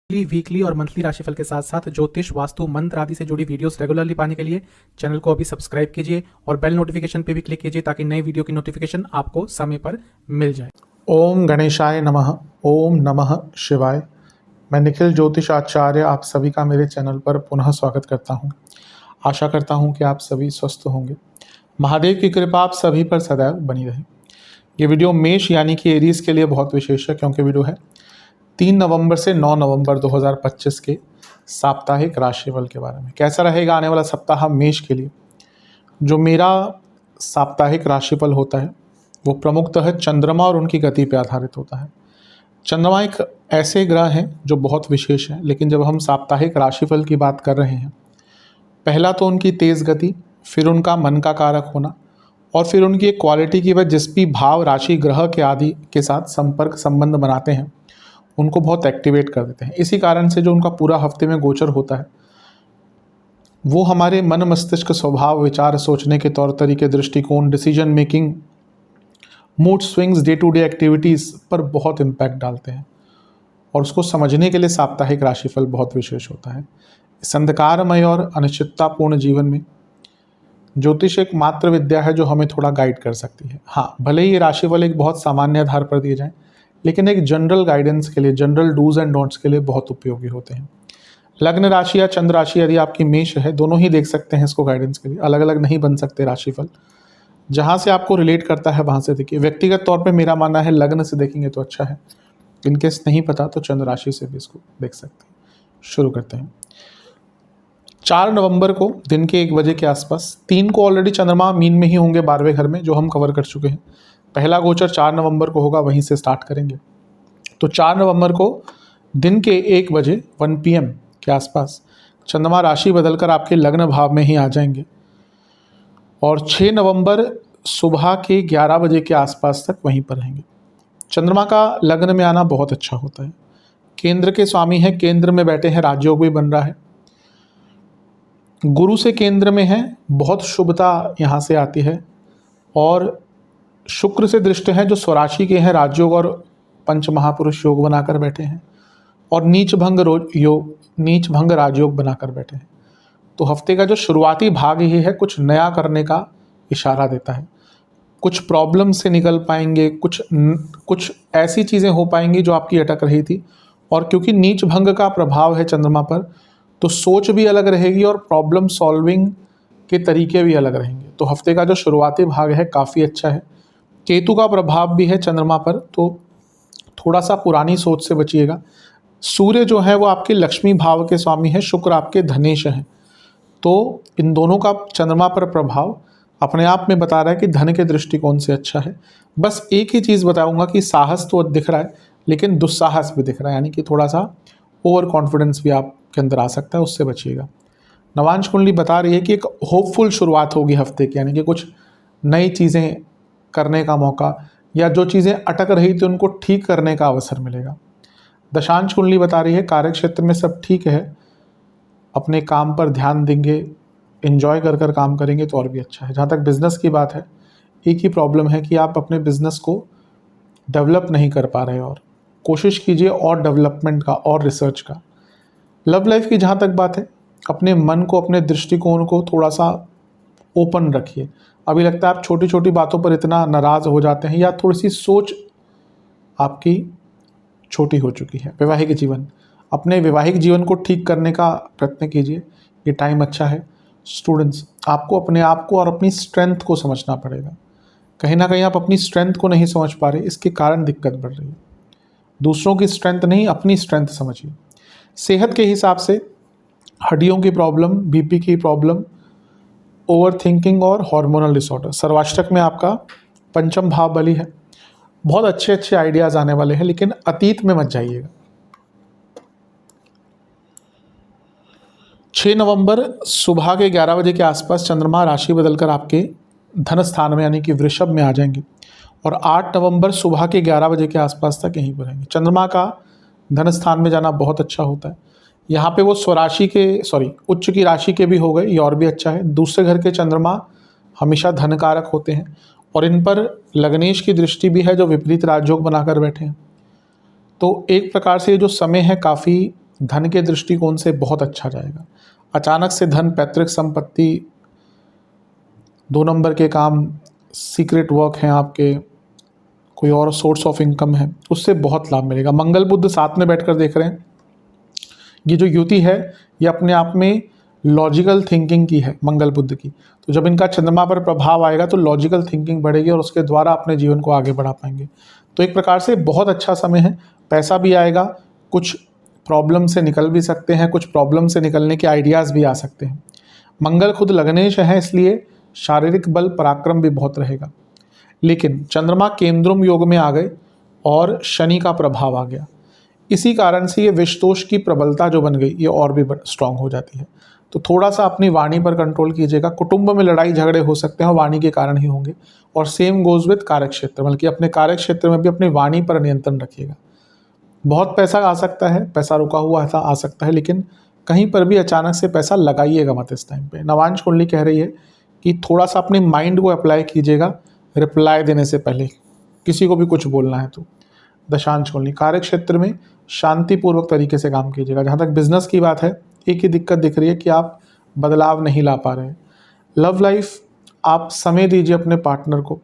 Weekly और monthly राशिफल के साथ साथ ज्योतिष, वास्तु, मंत्र आदि से जुड़ी वीडियोस रेगुलरली पाने के लिए चैनल को अभी सब्सक्राइब कीजिए और बेल नोटिफिकेशन पे भी क्लिक कीजिए ताकि नई वीडियो की नोटिफिकेशन आपको समय पर मिल जाए। ओम गणेशाय नमः। ओम नमः शिवाय। मैं निखिल ज्योतिष आचार्य आप सभी का मेरे चैनल पर पुनः स्वागत करता हूं। आशा करता हूं कि आप सभी स्वस्थ होंगे। महादेव की कृपा आप सभी पर सदैव बनी रहे। ये वीडियो मेष यानी कि एरीज के लिए बहुत विशेष है, क्योंकि वीडियो है 3 नवंबर से 9 नवंबर 2025 के साप्ताहिक राशिफल के बारे में। कैसा रहेगा आने वाला सप्ताह मेष के लिए। जो मेरा साप्ताहिक राशिफल होता है वो प्रमुखतः चंद्रमा और उनकी गति पर आधारित होता है। चंद्रमा एक ऐसे ग्रह हैं जो बहुत विशेष हैं, लेकिन जब हम साप्ताहिक राशिफल की बात कर रहे हैं, पहला तो उनकी तेज़ गति, फिर उनका मन का कारक होना, और फिर उनकी एक क्वालिटी की वह जिस भी भाव, राशि, ग्रह के आदि के साथ संपर्क संबंध बनाते हैं उनको बहुत एक्टिवेट कर देते हैं। इसी कारण से जो उनका पूरा हफ्ते में गोचर होता है वो हमारे मन, मस्तिष्क, स्वभाव, विचार, सोचने के तौर तरीके, दृष्टिकोण, decision making, mood swings, day to day activities पर बहुत इम्पैक्ट डालते हैं। और उसको समझने के लिए साप्ताहिक राशिफल बहुत विशेष होता है। इस अंधकारमय और अनिश्चिततापूर्ण जीवन में ज्योतिष एक मात्र विद्या है जो हमें थोड़ा गाइड कर सकती है। हाँ, भले ही ये राशिफल एक बहुत सामान्य आधार पर दिए जाएं, लेकिन एक जनरल गाइडेंस के लिए, जनरल डूज एंड डोंट्स के लिए बहुत उपयोगी होते हैं। लग्न राशि या चंद्र राशि यदि आपकी मेष है, दोनों ही देख सकते हैं इसको गाइडेंस के लिए। अलग अलग नहीं बन सकते राशिफल। जहाँ से आपको रिलेट करता है वहाँ से देखिए। व्यक्तिगत तौर पे मेरा मानना है लग्न से देखेंगे तो अच्छा है। इनकेस नहीं पता तो चंद्र राशि से भी इसको देख सकते हैं। शुरू करते हैं। 4 नवंबर को दिन के 1 बजे के आसपास, 3 को ऑलरेडी चंद्रमा मीन में ही होंगे 12वें घर में, जो हम कवर कर चुके हैं। पहला गोचर 4 नवंबर को होगा, वहीं से स्टार्ट करेंगे। तो 4 नवंबर को दिन के 1 बजे 1 PM के आसपास चंद्रमा राशि बदलकर आपके लग्न भाव में ही आ जाएंगे और 6 नवंबर सुबह के 11 बजे के आसपास तक वहीं पर रहेंगे। चंद्रमा का लग्न में आना बहुत अच्छा होता है। केंद्र के स्वामी हैं, केंद्र में बैठे हैं, राजयोग भी बन रहा है। गुरु से केंद्र में है, बहुत शुभता यहाँ से आती है। और शुक्र से दृष्ट हैं जो स्वराशि के हैं, राजयोग और पंच महापुरुष योग बनाकर बैठे हैं। और नीच भंग राजयोग बनाकर बैठे हैं। तो हफ्ते का जो शुरुआती भाग ही है कुछ नया करने का इशारा देता है। कुछ प्रॉब्लम से निकल पाएंगे, कुछ ऐसी चीज़ें हो पाएंगी जो आपकी अटक रही थी। और क्योंकि नीच भंग का प्रभाव है चंद्रमा पर, तो सोच भी अलग रहेगी और प्रॉब्लम सॉल्विंग के तरीके भी अलग रहेंगे। तो हफ्ते का जो शुरुआती भाग है काफ़ी अच्छा है। केतु का प्रभाव भी है चंद्रमा पर, तो थोड़ा सा पुरानी सोच से बचिएगा। सूर्य जो है वो आपके लक्ष्मी भाव के स्वामी है, शुक्र आपके धनेश हैं। तो इन दोनों का चंद्रमा पर प्रभाव अपने आप में बता रहा है कि धन के दृष्टिकोण से अच्छा है। बस एक ही चीज़ बताऊंगा कि साहस तो दिख रहा है, लेकिन दुस्साहस भी दिख रहा है, यानी कि थोड़ा सा ओवर कॉन्फिडेंस भी आपके अंदर आ सकता है, उससे बचिएगा। नवांश कुंडली बता रही है कि एक होपफुल शुरुआत होगी हफ्ते की, यानी कि कुछ नई चीज़ें करने का मौका, या जो चीज़ें अटक रही थी उनको ठीक करने का अवसर मिलेगा। दशांश कुंडली बता रही है कार्य क्षेत्र में सब ठीक है, अपने काम पर ध्यान देंगे, एंजॉय कर काम करेंगे तो और भी अच्छा है। जहाँ तक बिज़नेस की बात है, एक ही प्रॉब्लम है कि आप अपने बिज़नेस को डेवलप नहीं कर पा रहे, और कोशिश कीजिए और डेवलपमेंट का और रिसर्च का। लव लाइफ की जहाँ तक बात है, अपने मन को, अपने दृष्टिकोण को थोड़ा सा ओपन रखिए। अभी लगता है आप छोटी छोटी बातों पर इतना नाराज़ हो जाते हैं, या थोड़ी सी सोच आपकी छोटी हो चुकी है। वैवाहिक जीवन, अपने वैवाहिक जीवन को ठीक करने का प्रयत्न कीजिए, ये टाइम अच्छा है। स्टूडेंट्स, आपको अपने आप को और अपनी स्ट्रेंथ को समझना पड़ेगा। कहीं ना कहीं आप अपनी स्ट्रेंथ को नहीं समझ पा रहे, इसके कारण दिक्कत बढ़ रही है। दूसरों की स्ट्रेंथ नहीं, अपनी स्ट्रेंथ समझिए। सेहत के हिसाब से हड्डियों की प्रॉब्लम, बीपी की प्रॉब्लम, ओवर थिंकिंग और हार्मोनल डिसऑर्डर। सर्वाष्टक में आपका पंचम भाव बली है। बहुत अच्छे अच्छे आइडियाज़ आने वाले हैं, लेकिन अतीत में मत जाइएगा। 6 नवंबर सुबह के 11 बजे के आसपास चंद्रमा राशि बदलकर आपके धन स्थान में यानी कि वृषभ में आ जाएंगे और 8 नवंबर सुबह के 11 बजे के आसपास तक यहीं पर रहेंगे। चंद्रमा का धन स्थान में जाना बहुत अच्छा होता है। यहाँ पे वो उच्च की राशि के भी हो गए, ये और भी अच्छा है। दूसरे घर के चंद्रमा हमेशा धन कारक होते हैं और इन पर लग्नेश की दृष्टि भी है जो विपरीत राजयोग बनाकर बैठे हैं। तो एक प्रकार से ये जो समय है काफ़ी धन के दृष्टिकोण से बहुत अच्छा जाएगा। अचानक से धन, पैतृक संपत्ति, 2 नंबर के काम, सीक्रेट वर्क हैं आपके, कोई और सोर्स ऑफ इनकम है, उससे बहुत लाभ मिलेगा। मंगल बुध साथ में बैठकर देख रहे हैं। ये जो युति है ये अपने आप में लॉजिकल थिंकिंग की है, मंगल बुध की। तो जब इनका चंद्रमा पर प्रभाव आएगा तो लॉजिकल थिंकिंग बढ़ेगी और उसके द्वारा अपने जीवन को आगे बढ़ा पाएंगे। तो एक प्रकार से बहुत अच्छा समय है, पैसा भी आएगा, कुछ प्रॉब्लम से निकल भी सकते हैं, कुछ प्रॉब्लम से निकलने के आइडियाज़ भी आ सकते हैं। मंगल खुद लग्नेश है, इसलिए शारीरिक बल, पराक्रम भी बहुत रहेगा। लेकिन चंद्रमा केंद्रुम योग में आ गए और शनि का प्रभाव आ गया, इसी कारण से ये विषदोष की प्रबलता जो बन गई ये और भी स्ट्रांग हो जाती है। तो थोड़ा सा अपनी वाणी पर कंट्रोल कीजिएगा। कुटुंब में लड़ाई झगड़े हो सकते हैं और वाणी के कारण ही होंगे। और सेम गोज विद कार्य क्षेत्र, बल्कि अपने कार्य क्षेत्र में भी अपनी वाणी पर नियंत्रण रखिएगा। बहुत पैसा आ सकता है, पैसा रुका हुआ ऐसा आ सकता है, लेकिन कहीं पर भी अचानक से पैसा लगाइएगा मत इस टाइम पे। नवांश कुंडली कह रही है कि थोड़ा सा अपने माइंड को अप्लाई कीजिएगा रिप्लाई देने से पहले, किसी को भी कुछ बोलना है तो। दशांश कुंडली कार्य क्षेत्र में शांतिपूर्वक तरीके से काम कीजिएगा। जहाँ तक बिजनेस की बात है, एक ही दिक्कत दिख रही है कि आप बदलाव नहीं ला पा रहे हैं। लव लाइफ, आप समय दीजिए अपने पार्टनर को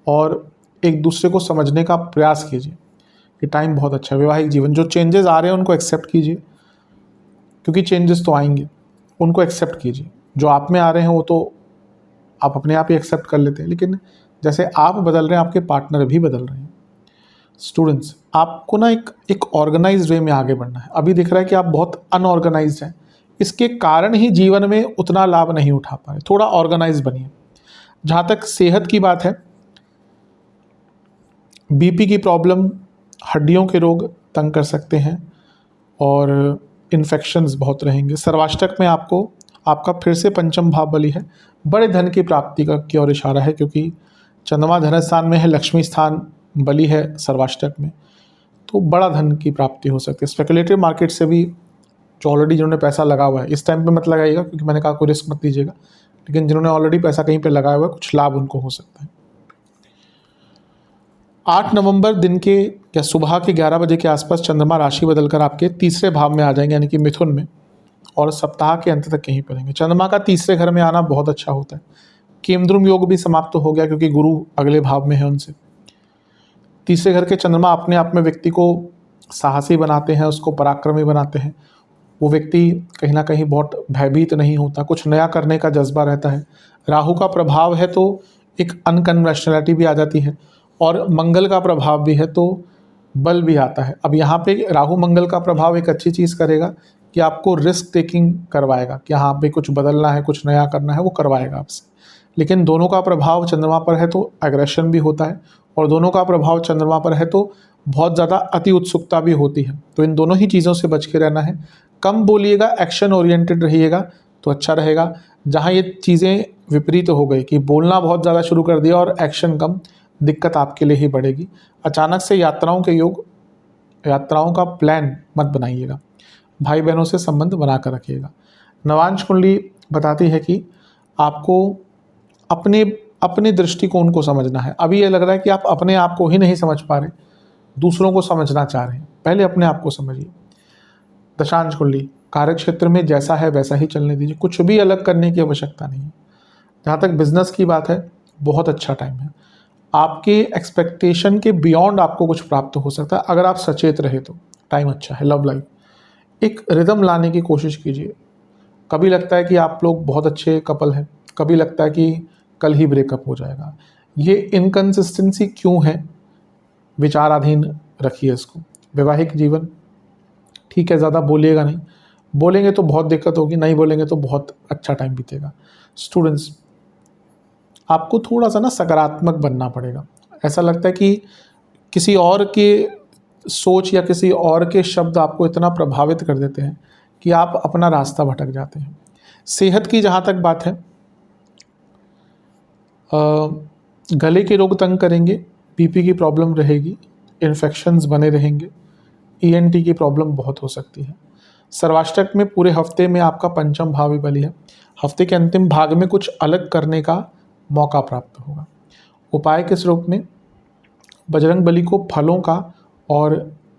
और एक दूसरे को समझने का प्रयास कीजिए। ये टाइम बहुत अच्छा है। वैवाहिक जीवन, जो चेंजेस आ रहे हैं उनको एक्सेप्ट कीजिए, क्योंकि चेंजेस तो आएंगे, उनको एक्सेप्ट कीजिए। जो आप में आ रहे हैं वो तो आप अपने आप ही एक्सेप्ट कर लेते हैं, लेकिन जैसे आप बदल रहे हैं आपके पार्टनर भी बदल रहे हैं। स्टूडेंट्स, आपको ना एक ऑर्गेनाइज्ड वे में आगे बढ़ना है। अभी दिख रहा है कि आप बहुत अनऑर्गेनाइज्ड हैं, इसके कारण ही जीवन में उतना लाभ नहीं उठा पा रहे। थोड़ा ऑर्गेनाइज बनिए। जहाँ तक सेहत की बात है, बीपी की प्रॉब्लम, हड्डियों के रोग तंग कर सकते हैं और इन्फेक्शंस बहुत रहेंगे। सर्वाष्टक में आपका फिर से पंचम भाव बली है, बड़े धन की प्राप्ति की ओर इशारा है, क्योंकि चंद्रमा धन स्थान में है, लक्ष्मी स्थान बली है सर्वाष्टक में, तो बड़ा धन की प्राप्ति हो सकती है। स्पेकुलेटिव मार्केट से भी जो ऑलरेडी जिन्होंने पैसा लगा हुआ है, इस टाइम पे मत लगाइएगा, क्योंकि मैंने कहा कोई रिस्क मत लीजिएगा, लेकिन जिन्होंने ऑलरेडी पैसा कहीं पे लगाया हुआ है कुछ लाभ उनको हो सकता है। 8 नवंबर दिन के या सुबह के 11 बजे के आसपास चंद्रमा राशि बदलकर आपके तीसरे भाव में आ जाएंगे, यानी कि मिथुन में, और सप्ताह के अंत तक यहीं पर रहेंगे। चंद्रमा का तीसरे घर में आना बहुत अच्छा होता है। केंद्रुम योग भी समाप्त हो गया, क्योंकि गुरु अगले भाव में है उनसे। तीसरे घर के चंद्रमा अपने आप में व्यक्ति को साहसी बनाते हैं, उसको पराक्रमी बनाते हैं। वो व्यक्ति कहीं ना कहीं बहुत भयभीत नहीं होता, कुछ नया करने का जज्बा रहता है। राहु का प्रभाव है तो एक अनकन्वेंशनलिटी भी आ जाती है, और मंगल का प्रभाव भी है तो बल भी आता है। अब यहाँ पे राहु मंगल का प्रभाव एक अच्छी चीज़ करेगा कि आपको रिस्क टेकिंग करवाएगा, कि हाँ पे कुछ बदलना है, कुछ नया करना है, वो करवाएगा आपसे। लेकिन दोनों का प्रभाव चंद्रमा पर है तो एग्रेशन भी होता है, और दोनों का प्रभाव चंद्रमा पर है तो बहुत ज़्यादा अति उत्सुकता भी होती है। तो इन दोनों ही चीज़ों से बच के रहना है। कम बोलिएगा, एक्शन ओरिएंटेड रहिएगा तो अच्छा रहेगा। जहाँ ये चीज़ें विपरीत हो गई कि बोलना बहुत ज़्यादा शुरू कर दिया और एक्शन कम, दिक्कत आपके लिए ही बढ़ेगी। अचानक से यात्राओं के योग, यात्राओं का प्लान मत बनाइएगा। भाई बहनों से संबंध बनाकर रखिएगा। नवांश कुंडली बताती है कि आपको अपने दृष्टिकोण को समझना है। अभी ये लग रहा है कि आप अपने आप को ही नहीं समझ पा रहे, दूसरों को समझना चाह रहे हैं। पहले अपने आप को समझिए। दशांश कुंडली कार्य क्षेत्र में जैसा है वैसा ही चलने दीजिए, कुछ भी अलग करने की आवश्यकता नहीं है। जहाँ तक बिजनेस की बात है, बहुत अच्छा टाइम है। आपके एक्सपेक्टेशन के बियॉन्ड आपको कुछ प्राप्त हो सकता है अगर आप सचेत रहे तो। टाइम अच्छा है। लव लाइफ, एक रिदम लाने की कोशिश कीजिए। कभी लगता है कि आप लोग बहुत अच्छे कपल हैं, कभी लगता है कि कल ही ब्रेकअप हो जाएगा। ये इनकन्सिस्टेंसी क्यों है, विचाराधीन रखिए इसको। वैवाहिक जीवन ठीक है, ज़्यादा बोलिएगा नहीं, बोलेंगे तो बहुत दिक्कत होगी, नहीं बोलेंगे तो बहुत अच्छा टाइम बीतेगा। स्टूडेंट्स, आपको थोड़ा सा ना सकारात्मक बनना पड़ेगा। ऐसा लगता है कि किसी और के सोच या किसी और के शब्द आपको इतना प्रभावित कर देते हैं कि आप अपना रास्ता भटक जाते हैं। सेहत की जहाँ तक बात है, गले के रोग तंग करेंगे, बीपी की प्रॉब्लम रहेगी, इन्फेक्शंस बने रहेंगे, ईएनटी की प्रॉब्लम बहुत हो सकती है। सर्वाष्टक में पूरे हफ्ते में आपका पंचम भाव भी बली है। हफ्ते के अंतिम भाग में कुछ अलग करने का मौका प्राप्त होगा। उपाय के रूप में बजरंग बली को फलों का और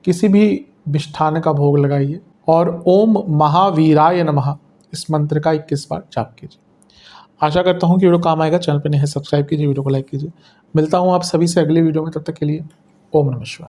किसी भी मिष्ठान का भोग लगाइए और ओम महावीराय नमः इस मंत्र का 21 बार जाप कीजिए। आशा करता हूँ कि वीडियो काम आएगा। चैनल पर नहीं है सब्सक्राइब कीजिए, वीडियो को लाइक कीजिए। मिलता हूँ आप सभी से अगली वीडियो में, तब तक के लिए ओम नमः शिवाय।